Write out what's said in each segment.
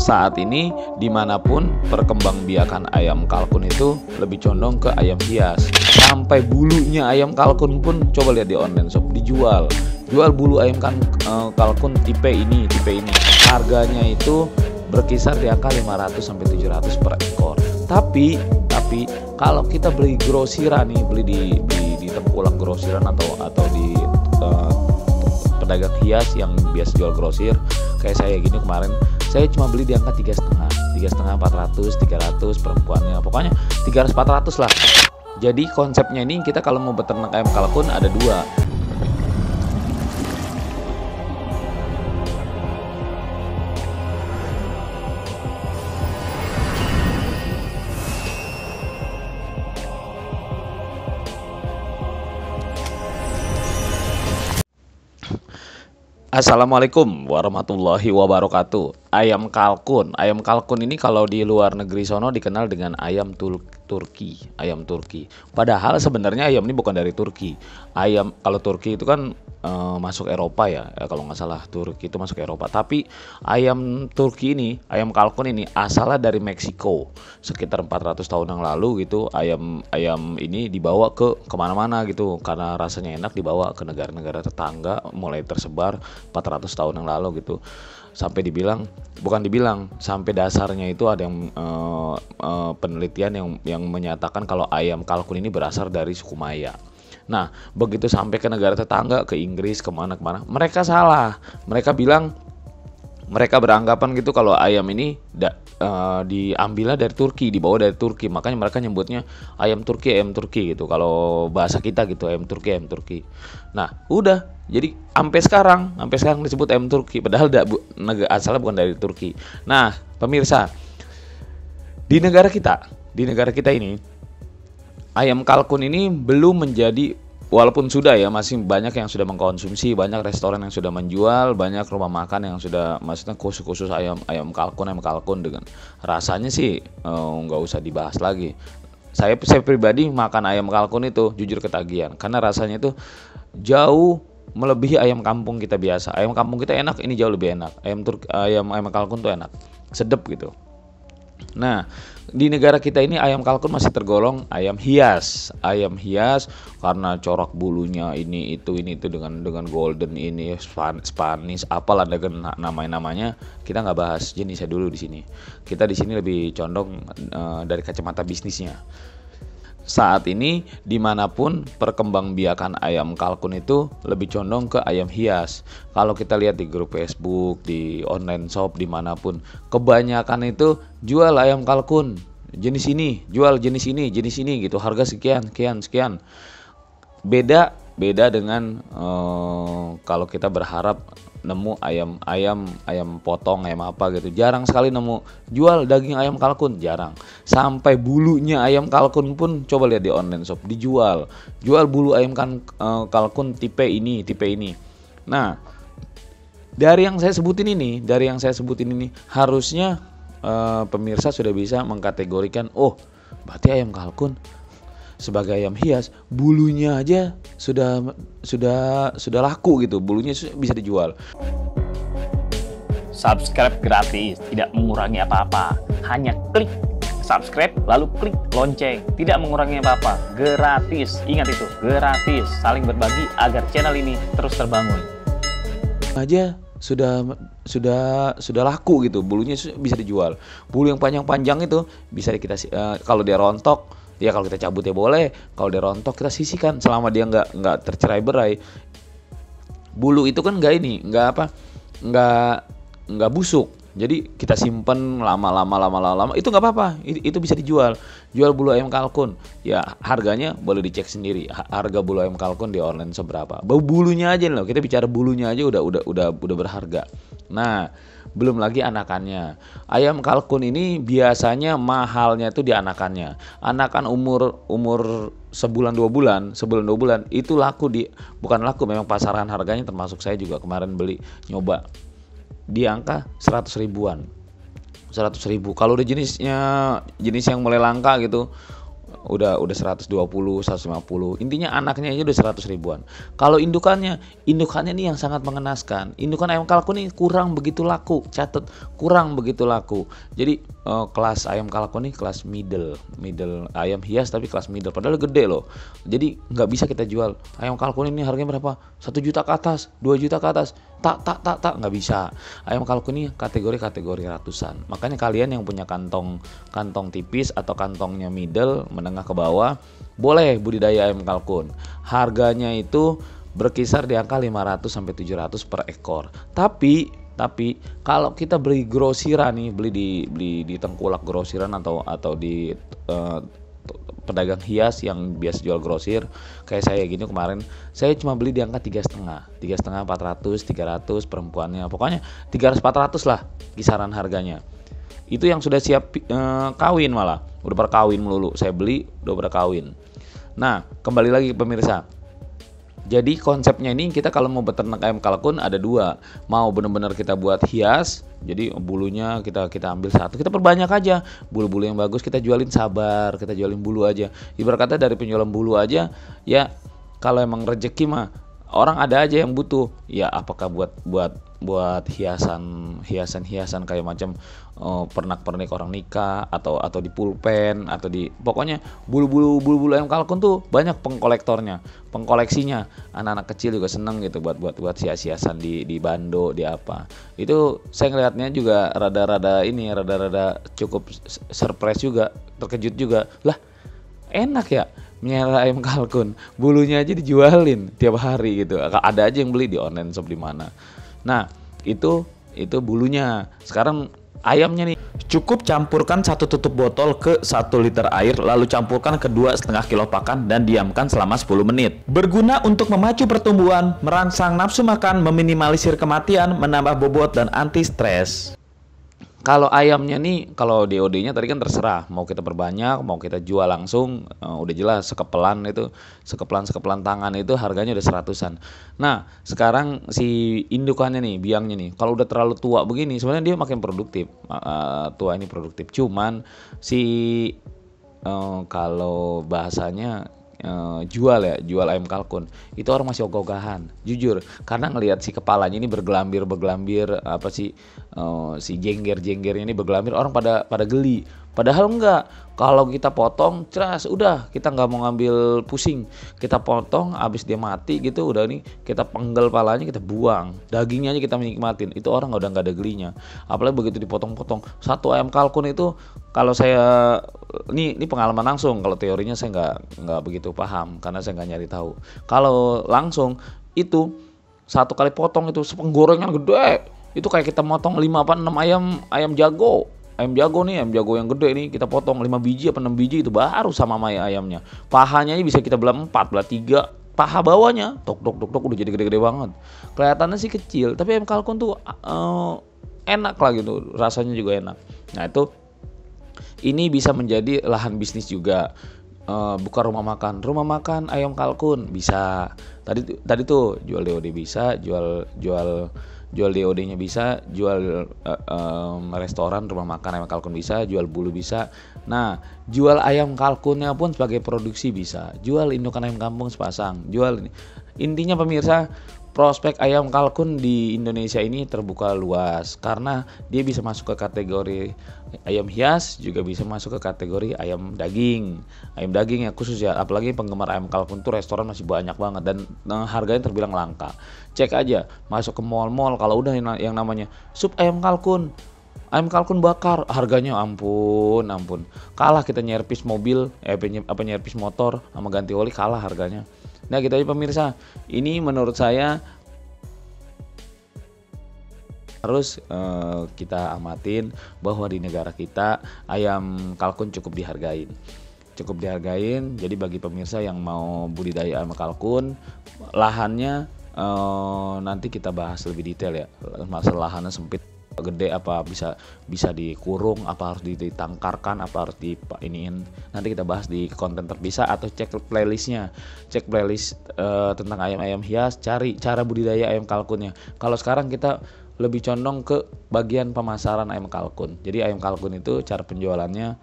Saat ini dimanapun perkembangbiakan ayam kalkun itu lebih condong ke ayam hias. Sampai bulunya ayam kalkun pun coba lihat di online shop dijual. Jual bulu ayam kalkun tipe ini. Harganya itu berkisar di angka 500 sampai 700 per ekor. Tapi kalau kita beli grosiran nih, beli di tempulang grosiran atau di pedagang hias yang biasa jual grosir kayak saya gini, kemarin saya cuma beli di angka 3,5 400 300 perempuannya, pokoknya 300 400 lah. Jadi konsepnya ini, kita kalau mau beternak ayam kalkun ada dua. Assalamualaikum warahmatullahi wabarakatuh. Ayam kalkun ini kalau di luar negeri sono dikenal dengan ayam Turki. Padahal sebenarnya ayam ini bukan dari Turki. Kalau Turki itu kan masuk Eropa ya, kalau nggak salah Turki itu masuk Eropa. Tapi ayam Turki ini, ayam kalkun ini asalnya dari Meksiko. Sekitar 400 tahun yang lalu gitu, ayam ini dibawa ke kemana-mana gitu, karena rasanya enak, dibawa ke negara-negara tetangga, mulai tersebar 400 tahun yang lalu gitu. Sampai sampai dasarnya itu ada yang penelitian yang menyatakan kalau ayam kalkun ini berasal dari suku Maya. Nah, begitu sampai ke negara tetangga, ke Inggris, kemana-kemana, mereka salah. Mereka beranggapan gitu kalau ayam ini diambilnya dari Turki, dibawa dari Turki. Makanya mereka nyebutnya ayam Turki gitu. Kalau bahasa kita gitu, ayam Turki. Nah, udah. Jadi sampai sekarang disebut ayam Turki, padahal asalnya bukan dari Turki. Nah, pemirsa, di negara kita ini ayam kalkun ini belum menjadi, walaupun sudah ya, masih banyak yang sudah mengkonsumsi, banyak restoran yang sudah menjual, banyak rumah makan yang sudah, maksudnya khusus ayam kalkun dengan rasanya sih nggak usah dibahas lagi. Saya pribadi makan ayam kalkun itu jujur ketagihan, karena rasanya itu jauh melebihi ayam kampung kita biasa. Ayam kampung kita enak, ini jauh lebih enak. Ayam kalkun tuh enak, sedep gitu. Nah, di negara kita ini ayam kalkun masih tergolong ayam hias karena corak bulunya ini itu dengan golden ini, Spanish, apalah dengan namanya. Kita nggak bahas jenisnya dulu di sini. Kita di sini lebih condong dari kacamata bisnisnya. Saat ini dimanapun perkembangbiakan ayam kalkun itu lebih condong ke ayam hias. Kalau kita lihat di grup Facebook, di online shop, dimanapun, kebanyakan itu jual ayam kalkun jenis ini, jual jenis ini gitu, harga sekian. Beda dengan kalau kita berharap nemu ayam potong, ayam apa gitu, jarang sekali nemu jual daging ayam kalkun, jarang. Sampai bulunya ayam kalkun pun coba lihat di online shop dijual bulu ayam kalkun tipe ini. Nah, dari yang saya sebutin ini harusnya pemirsa sudah bisa mengkategorikan, oh berarti ayam kalkun sebagai ayam hias, bulunya aja sudah laku gitu, bulunya bisa dijual. Subscribe gratis, tidak mengurangi apa-apa. Hanya klik subscribe lalu klik lonceng, tidak mengurangi apa-apa, gratis. Ingat itu, gratis. Saling berbagi agar channel ini terus terbangun. Aja sudah laku gitu, bulunya bisa dijual. Bulu yang panjang itu bisa kita kalau dia rontok, ya kalau kita cabut ya boleh, kalau dia rontok kita sisihkan selama dia nggak tercerai-berai. Bulu itu kan nggak busuk, jadi kita simpen lama itu nggak apa-apa, itu bisa dijual. Jual bulu ayam kalkun, ya harganya boleh dicek sendiri, harga bulu ayam kalkun di online seberapa. Bulunya aja loh, kita bicara bulunya aja udah berharga. Nah, belum lagi anakannya. Ayam kalkun ini biasanya mahalnya itu di anakannya. Anakan umur sebulan 2 bulan itu bukan laku, memang pasaran harganya, termasuk saya juga kemarin beli nyoba di angka 100 ribuan. Kalau udah jenis yang mulai langka gitu, udah 120, 150. Intinya anaknya aja udah 100 ribuan. Kalau indukannya nih yang sangat mengenaskan. Indukan ayam kalkun ini kurang begitu laku, catat, kurang begitu laku. Jadi kelas ayam kalkun ini kelas middle ayam hias tapi kelas middle, padahal gede loh. Jadi nggak bisa kita jual ayam kalkun ini harganya berapa, 1 juta ke atas, 2 juta ke atas, tak nggak bisa. Ayam kalkun ini kategori ratusan. Makanya kalian yang punya kantong tipis atau kantongnya middle menengah ke bawah, boleh budidaya ayam kalkun. Harganya itu berkisar di angka 500 sampai 700 per ekor. Tapi kalau kita beli grosiran nih, beli di tengkulak grosiran atau di pedagang hias yang biasa jual grosir kayak saya gini, kemarin saya cuma beli di angka 3,5 400 300 perempuannya, pokoknya 300 400 lah kisaran harganya. Itu yang sudah siap kawin, malah udah berkawin melulu, saya beli udah berkawin. Nah, kembali lagi pemirsa, jadi konsepnya ini kita kalau mau beternak ayam kalkun ada dua. Mau benar-benar kita buat hias, jadi bulunya kita ambil satu, kita perbanyak aja. Bulu-bulu yang bagus kita jualin, sabar, kita jualin bulu aja. Ibarat kata dari penjualan bulu aja, ya kalau emang rezeki mah orang ada aja yang butuh. Ya apakah buat hiasan kayak macam pernak-pernik orang nikah atau di pulpen atau di, pokoknya bulu-bulu ayam kalkun tuh banyak pengkoleksinya. Anak-anak kecil juga seneng gitu buat hiasan di bando, di apa. Itu saya ngelihatnya juga rada-rada cukup surprise juga, terkejut juga. Lah, enak ya melihara ayam kalkun, bulunya aja dijualin tiap hari gitu. Ada aja yang beli di online shop di mana. Nah, itu bulunya. Sekarang ayamnya nih, Cukup campurkan 1 tutup botol ke 1 liter air, lalu campurkan ke 2,5 kilo pakan dan diamkan selama 10 menit. Berguna untuk memacu pertumbuhan, merangsang nafsu makan, meminimalisir kematian, menambah bobot, dan anti stres. kalau ayamnya nih, kalau DOD-nya tadi kan terserah, mau kita perbanyak, mau kita jual langsung, udah jelas sekepelan tangan itu harganya udah 100-an. Nah, sekarang si indukannya nih, biangnya nih, kalau udah terlalu tua begini, sebenarnya dia makin produktif. Tua ini produktif, cuman kalau bahasanya jual ayam kalkun itu orang masih ogah-ogahan, jujur, karena ngelihat si kepalanya ini bergelambir si jengger-jenggernya ini bergelambir, orang pada geli. Padahal enggak, kalau kita potong ceras, udah kita nggak mau ngambil pusing, kita potong habis dia mati gitu, udah nih kita penggal palanya, kita buang, dagingnya aja kita menikmatin, itu orang udah nggak ada gelinya. Apalagi begitu dipotong-potong satu ayam kalkun itu, kalau saya ini pengalaman langsung, kalau teorinya saya nggak begitu paham karena saya nggak nyari tahu. Kalau langsung itu satu kali potong itu sepenggorengan gede, itu kayak kita motong 5 apa 6 ayam jago. Ayam jago yang gede nih, kita potong 5 biji apa 6 biji, itu baru sama ayamnya. Pahanya bisa kita belah 4, belah 3, paha bawahnya tok udah jadi gede-gede banget. Kelihatannya sih kecil, tapi ayam kalkun tuh enak lah gitu, rasanya juga enak. Nah, ini bisa menjadi lahan bisnis juga. Buka rumah makan ayam kalkun bisa. Tadi tuh jual DOD bisa, jual DOD-nya bisa, jual restoran, rumah makan ayam kalkun bisa, jual bulu bisa. Nah, jual ayam kalkunnya pun sebagai produksi bisa. Jual indukan ayam kampung sepasang, jual ini. Intinya pemirsa, prospek ayam kalkun di Indonesia ini terbuka luas karena dia bisa masuk ke kategori ayam hias, juga bisa masuk ke kategori ayam daging. Ayam daging ya khusus ya, apalagi penggemar ayam kalkun tuh restoran masih banyak banget dan harganya terbilang langka. Cek aja, masuk ke mall-mall kalau udah yang namanya sup ayam kalkun bakar, harganya ampun. Kalah kita nyerpis mobil, nyerpis motor sama ganti oli, kalah harganya. Nah, gitu aja pemirsa. Ini menurut saya harus kita amatin bahwa di negara kita ayam kalkun cukup dihargain. Jadi bagi pemirsa yang mau budidaya ayam kalkun, lahannya nanti kita bahas lebih detail ya. Masalah lahannya sempit gede apa bisa dikurung, apa harus ditangkarkan, apa harus iniin, nanti kita bahas di konten terpisah atau cek playlist tentang ayam hias, cari cara budidaya ayam kalkunnya. Kalau sekarang kita lebih condong ke bagian pemasaran ayam kalkun. Jadi ayam kalkun itu cara penjualannya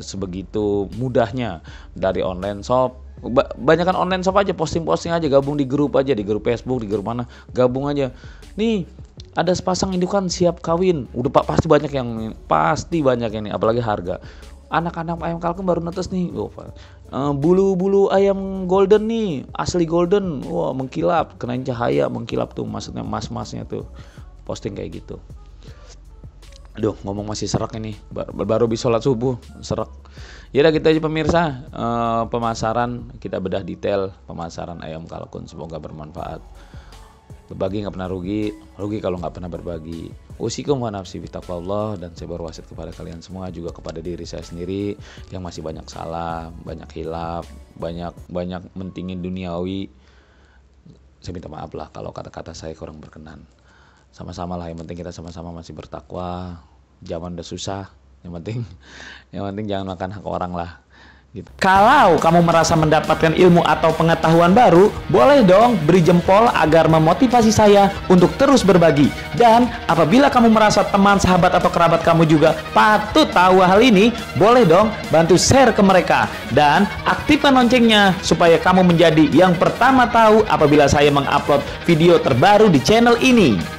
sebegitu mudahnya dari online shop. Banyak kan online shop aja, posting aja, gabung di grup aja, di grup Facebook, di grup mana, gabung aja. Nih ada sepasang indukan siap kawin, udah pasti banyak yang ini, apalagi harga. Anak-anak ayam kalkun baru netes nih, bulu ayam golden nih, asli golden, wah mengkilap, kenain cahaya mengkilap tuh, maksudnya emas-emasnya tuh, posting kayak gitu. Aduh, ngomong masih serak ini, baru habis sholat subuh, serak. Ya udah kita aja pemirsa, pemasaran kita bedah detail pemasaran ayam kalkun, semoga bermanfaat. Berbagi nggak pernah rugi kalau nggak pernah berbagi. Usikum wa nafsi bitaqwallah, dan saya berwasiat kepada kalian semua, juga kepada diri saya sendiri yang masih banyak salah, banyak hilaf, banyak mentingin duniawi. Saya minta maaf lah kalau kata-kata saya kurang berkenan. Sama-sama lah, yang penting kita sama-sama masih bertakwa. Zaman udah susah, yang penting jangan makan hak orang lah gitu. Kalau kamu merasa mendapatkan ilmu atau pengetahuan baru, boleh dong beri jempol agar memotivasi saya untuk terus berbagi. Dan apabila kamu merasa teman, sahabat, atau kerabat kamu juga patut tahu hal ini, boleh dong bantu share ke mereka. Dan aktifkan loncengnya supaya kamu menjadi yang pertama tahu apabila saya mengupload video terbaru di channel ini.